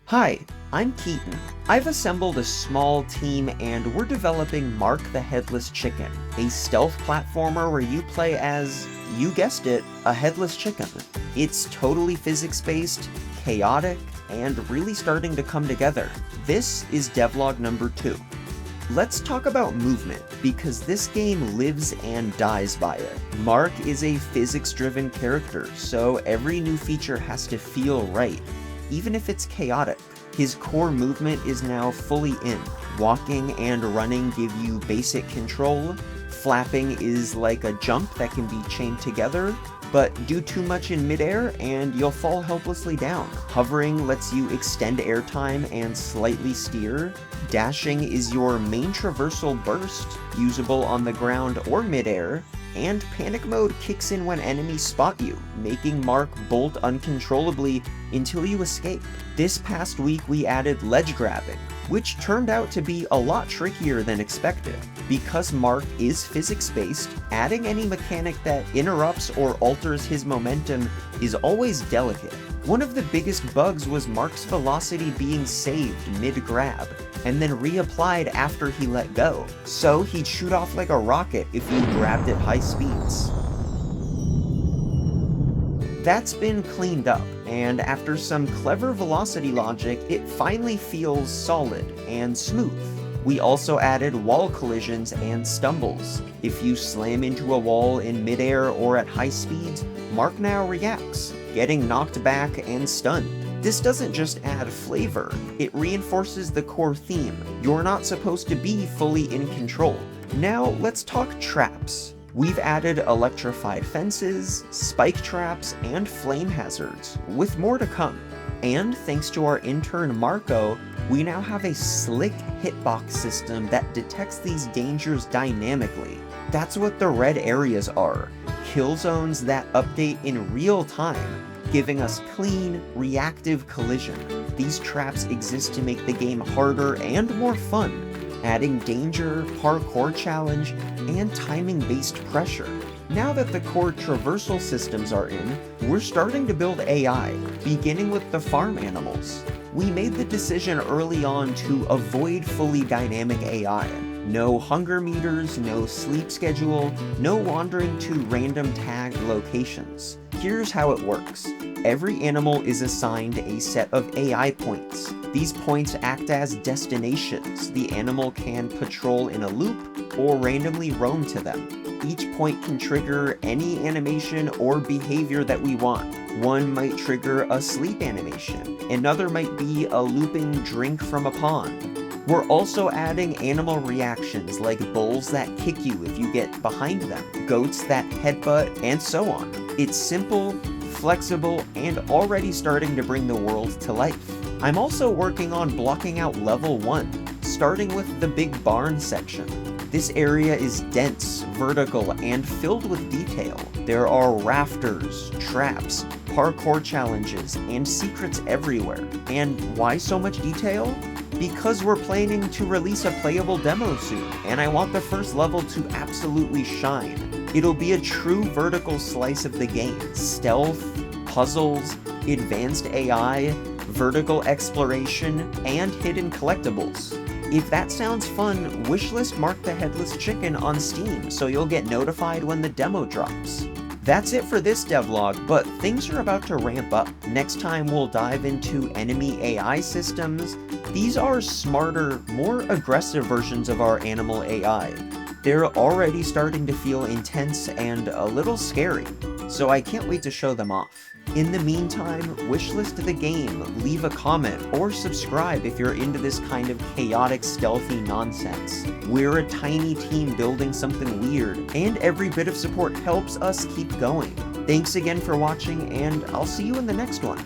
Hi, I'm Keaton. I've assembled a small team and we're developing Mark the Headless Chicken, a stealth platformer where you play as, you guessed it, a headless chicken. It's totally physics-based, chaotic, and really starting to come together. This is Devlog number 2. Let's talk about movement, because this game lives and dies by it. Mark is a physics-driven character, so every new feature has to feel right, even if it's chaotic. His core movement is now fully in. Walking and running give you basic control. Flapping is like a jump that can be chained together, but do too much in midair and you'll fall helplessly down. Hovering lets you extend airtime and slightly steer. Dashing is your main traversal burst, usable on the ground or midair. And panic mode kicks in when enemies spot you, making Mark bolt uncontrollably until you escape. This past week we added ledge grabbing, which turned out to be a lot trickier than expected. Because Mark is physics-based, adding any mechanic that interrupts or alters his momentum is always delicate. One of the biggest bugs was Mark's velocity being saved mid-grab, and then reapplied after he let go, so he'd shoot off like a rocket if you grabbed at high speeds. That's been cleaned up, and after some clever velocity logic, it finally feels solid and smooth. We also added wall collisions and stumbles. If you slam into a wall in midair or at high speeds, Mark now reacts, getting knocked back and stunned. This doesn't just add flavor, it reinforces the core theme. You're not supposed to be fully in control. Now let's talk traps. We've added electrified fences, spike traps, and flame hazards, with more to come. And thanks to our intern Marco, we now have a slick hitbox system that detects these dangers dynamically. That's what the red areas are, kill zones that update in real time, giving us clean, reactive collision. These traps exist to make the game harder and more fun, adding danger, parkour challenge, and timing-based pressure. Now that the core traversal systems are in, we're starting to build AI, beginning with the farm animals. We made the decision early on to avoid fully dynamic AI. No hunger meters, no sleep schedule, no wandering to random tagged locations. Here's how it works. Every animal is assigned a set of AI points. These points act as destinations. The animal can patrol in a loop or randomly roam to them. Each point can trigger any animation or behavior that we want. One might trigger a sleep animation. Another might be a looping drink from a pond. We're also adding animal reactions like bulls that kick you if you get behind them, goats that headbutt, and so on. It's simple, flexible, and already starting to bring the world to life. I'm also working on blocking out level 1, starting with the big barn section. This area is dense, vertical, and filled with detail. There are rafters, traps, parkour challenges, and secrets everywhere. And why so much detail? Because we're planning to release a playable demo soon, and I want the first level to absolutely shine. It'll be a true vertical slice of the game. Stealth, puzzles, advanced AI, vertical exploration, and hidden collectibles. If that sounds fun, wishlist Mark the Headless Chicken on Steam so you'll get notified when the demo drops. That's it for this devlog, but things are about to ramp up. Next time we'll dive into enemy AI systems. These are smarter, more aggressive versions of our animal AI. They're already starting to feel intense and a little scary, so I can't wait to show them off. In the meantime, wishlist the game, leave a comment, or subscribe if you're into this kind of chaotic, stealthy nonsense. We're a tiny team building something weird, and every bit of support helps us keep going. Thanks again for watching, and I'll see you in the next one.